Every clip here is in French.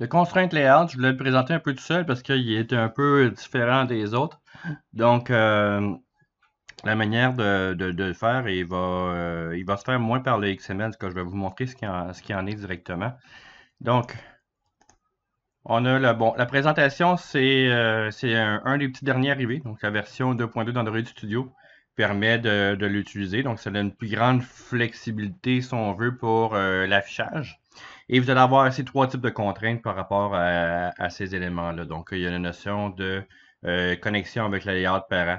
Le constraint layout, je voulais le présenter un peu tout seul parce qu'il est un peu différent des autres. Donc, la manière de le faire, il va se faire moins par le XML, que je vais vous montrer ce qui en est directement. Donc, on a la présentation, c'est un des petits derniers arrivés. Donc, la version 2.2 d'Android Studio permet de l'utiliser. Donc, ça donne une plus grande flexibilité, si on veut, pour l'affichage. Et vous allez avoir ces trois types de contraintes par rapport à ces éléments-là. Donc, il y a la notion de connexion avec la layout parent.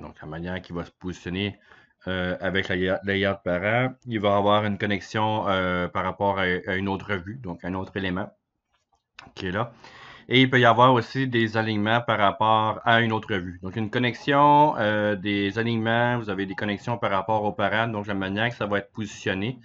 Donc, la manière qu'il va se positionner avec la layout parent. Il va avoir une connexion par rapport à une autre vue, donc un autre élément qui est là. Et il peut y avoir aussi des alignements par rapport à une autre vue. Donc, une connexion, des alignements, vous avez des connexions par rapport aux parents, donc la manière que ça va être positionné.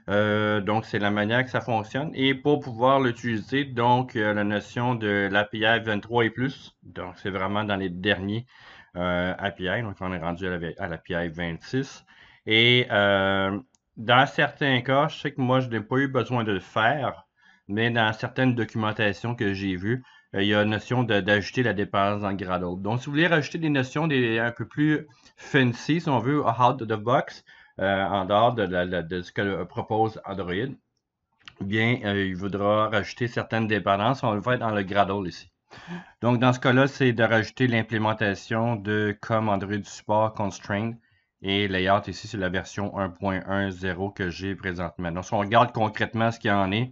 Donc, c'est la manière que ça fonctionne. Et pour pouvoir l'utiliser, donc, la notion de l'API 23 et plus. Donc, c'est vraiment dans les derniers API. Donc, on est rendu à l'API 26. Et dans certains cas, je sais que moi, je n'ai pas eu besoin de le faire, mais dans certaines documentations que j'ai vues, il y a une notion d'ajouter la dépendance dans Gradle. Donc, si vous voulez rajouter des notions un peu plus fancy, si on veut, out of the box, en dehors de ce que propose Android, bien, il voudra rajouter certaines dépendances. On le fait dans le Gradle ici. Donc, dans ce cas-là, c'est de rajouter l'implémentation de comme Android Support Constraint et Layout. Ici, c'est la version 1.10 que j'ai présentement. Donc, si on regarde concrètement ce qu'il y en est,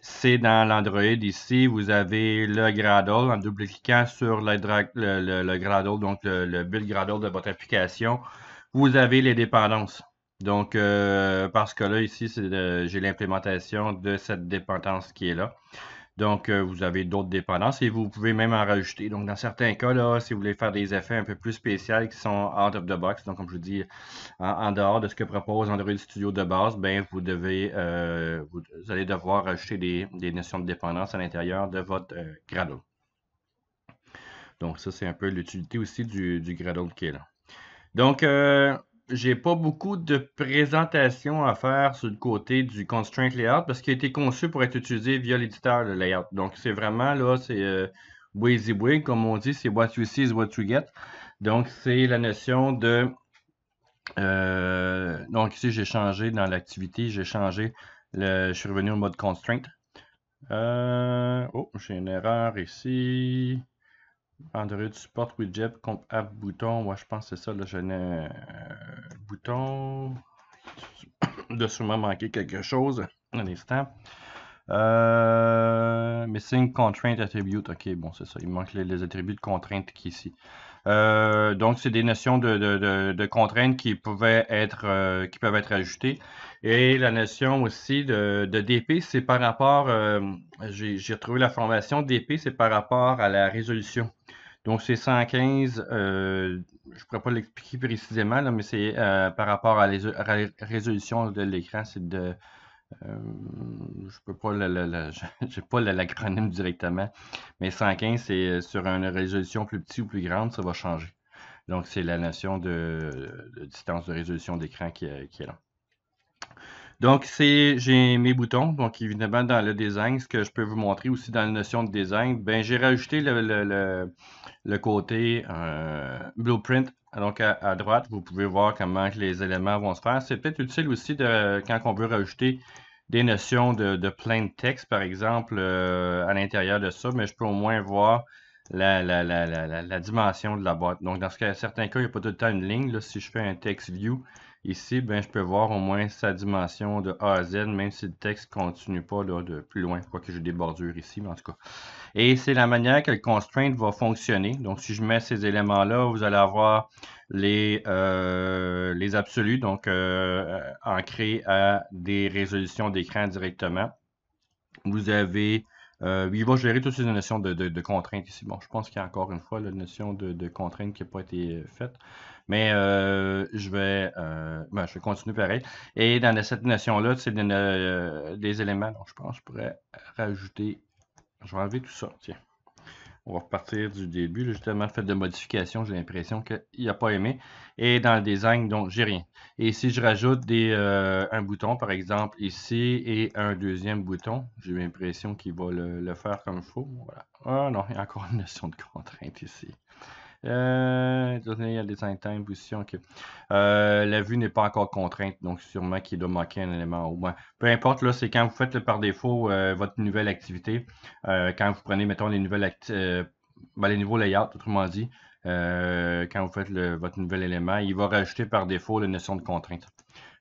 c'est dans l'Android ici, vous avez le Gradle en double-cliquant sur le Gradle, donc le build Gradle de votre application. Vous avez les dépendances. Donc, parce que là, ici, j'ai l'implémentation de cette dépendance qui est là. Donc, vous avez d'autres dépendances et vous pouvez même en rajouter. Donc, dans certains cas, là, si vous voulez faire des effets un peu plus spéciaux qui sont out of the box, donc comme je vous dis, en dehors de ce que propose Android Studio de base, ben, vous allez devoir rajouter des notions de dépendance à l'intérieur de votre Gradle. Donc, ça, c'est un peu l'utilité aussi du Gradle qui est là. Donc, j'ai pas beaucoup de présentations à faire sur le côté du Constraint Layout parce qu'il a été conçu pour être utilisé via l'éditeur de layout. Donc, c'est vraiment là, c'est WYSIWYG, comme on dit, c'est what you see is what you get. Donc, c'est la notion de... donc, ici, j'ai changé dans l'activité, je suis revenu au mode Constraint. Oh, j'ai une erreur ici. Android support widget, comp app bouton. Ouais, je pense que c'est ça. Là, j'ai un bouton. De sûrement manquer quelque chose. Un instant. Missing constraint attribute. Ok, bon, c'est ça. Il manque les attributs de contrainte qui ici. Donc, c'est des notions de contraintes qui peuvent être ajoutées. Et la notion aussi de DP, c'est par rapport, j'ai retrouvé la formation DP, c'est par rapport à la résolution. Donc, c'est 115, je ne pourrais pas l'expliquer précisément, là, mais c'est par rapport à la résolution de l'écran, c'est de... je peux pas j'ai pas l'acronyme directement, mais 115, c'est sur une résolution plus petite ou plus grande, ça va changer. Donc, c'est la notion de distance de résolution d'écran qui est là. Donc, j'ai mes boutons. Donc, évidemment, dans le design, ce que je peux vous montrer aussi dans la notion de design, ben, j'ai rajouté le côté blueprint. Donc, à droite, vous pouvez voir comment les éléments vont se faire. C'est peut-être utile aussi quand on veut rajouter des notions de plain text, par exemple, à l'intérieur de ça, mais je peux au moins voir la dimension de la boîte. Donc, dans certains cas, il n'y a pas tout le temps une ligne. Là, si je fais un text view, ici, ben, je peux voir au moins sa dimension de A à Z, même si le texte ne continue pas là, de plus loin, quoique j'ai des bordures ici, mais en tout cas. Et c'est la manière que le constraint va fonctionner. Donc, si je mets ces éléments-là, vous allez avoir les absolus, donc ancrés à des résolutions d'écran directement. Vous avez... il va gérer toutes ces notions de contraintes ici. Bon, je pense qu'il y a encore une fois la notion de contrainte qui n'a pas été faite. Mais je vais continuer pareil. Et dans cette notion-là, c'est des éléments. Donc, je pense que je pourrais rajouter... Je vais enlever tout ça, tiens. On va repartir du début. Là, justement, le fait de modification, j'ai l'impression qu'il n'a pas aimé. Et dans le design, donc, j'ai rien. Et si je rajoute un bouton, par exemple, ici, et un deuxième bouton, j'ai l'impression qu'il va le faire comme il faut. Voilà. Ah non, il y a encore une notion de contrainte ici. Il y a des time position. Ok. La vue n'est pas encore contrainte, donc sûrement qu'il doit manquer un élément au moins. Peu importe, là, c'est quand vous faites par défaut votre nouvelle activité. Quand vous prenez, mettons, les nouvelles les nouveaux layouts, autrement dit, quand vous faites votre nouvel élément, il va rajouter par défaut la notion de contrainte.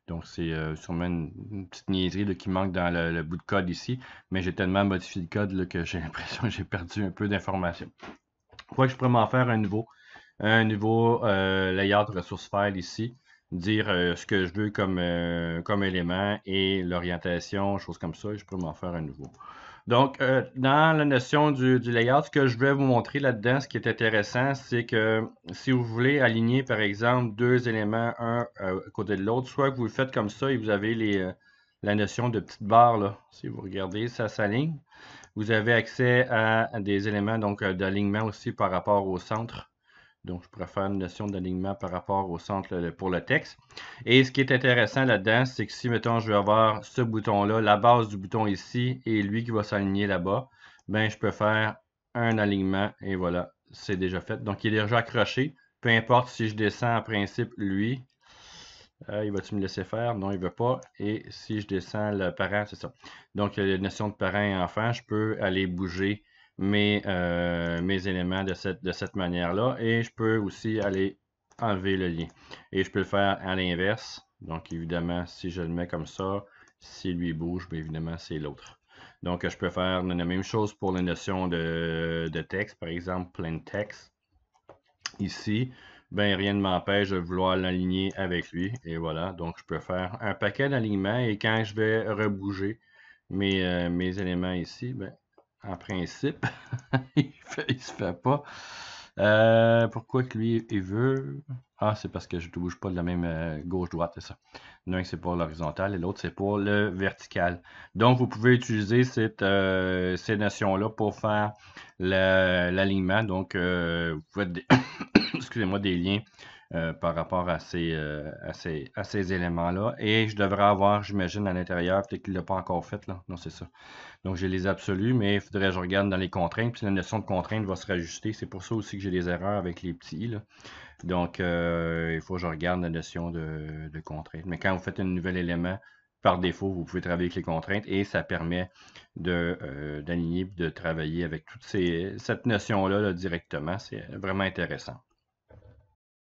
Donc, c'est sûrement une petite niaiserie là, qui manque dans le bout de code ici, mais j'ai tellement modifié le code là, que j'ai l'impression que j'ai perdu un peu d'informations. Quoi que je pourrais m'en faire un nouveau layout ressource file ici, dire ce que je veux comme élément et l'orientation, choses comme ça, et je pourrais m'en faire un nouveau. Donc, dans la notion du layout, ce que je vais vous montrer là-dedans, ce qui est intéressant, c'est que si vous voulez aligner, par exemple, deux éléments, un à côté de l'autre, soit que vous le faites comme ça et vous avez la notion de petite barre, là. Si vous regardez, ça s'aligne. Vous avez accès à des éléments donc d'alignement aussi par rapport au centre. Donc, je préfère une notion d'alignement par rapport au centre pour le texte. Et ce qui est intéressant là-dedans, c'est que si, mettons, je veux avoir ce bouton-là, la base du bouton ici, et lui qui va s'aligner là-bas, ben, je peux faire un alignement, et voilà, c'est déjà fait. Donc, il est déjà accroché. Peu importe si je descends en principe, lui, il va-tu me laisser faire? Non, il ne veut pas. Et si je descends le parent, c'est ça. Donc, la notion de parent et enfant, je peux aller bouger mes éléments de cette manière-là. Et je peux aussi aller enlever le lien. Et je peux le faire à l'inverse. Donc, évidemment, si je le mets comme ça, si lui bouge, bien évidemment, c'est l'autre. Donc, je peux faire la même chose pour la notion de texte, par exemple, plain text. Ici, ben rien ne m'empêche de vouloir l'aligner avec lui. Et voilà, donc je peux faire un paquet d'alignements et quand je vais rebouger mes éléments ici, ben, en principe, il se fait pas. Pourquoi que lui, il veut? Ah, c'est parce que je ne bouge pas de la même gauche-droite, c'est ça. L'un, c'est pour l'horizontal et l'autre, c'est pour le vertical. Donc, vous pouvez utiliser ces notions-là pour faire l'alignement. Donc, vous pouvez excusez-moi, des liens par rapport à ces éléments-là. Et je devrais avoir, j'imagine, à l'intérieur, peut-être qu'il ne l'a pas encore fait, là. Non, c'est ça. Donc, j'ai les absolus, mais il faudrait que je regarde dans les contraintes, puis la notion de contrainte va se rajuster. C'est pour ça aussi que j'ai des erreurs avec les petits, là. Donc, il faut que je regarde la notion de contrainte. Mais quand vous faites un nouvel élément, par défaut, vous pouvez travailler avec les contraintes et ça permet d'aligner et de travailler avec toute cette notion-là là, directement. C'est vraiment intéressant.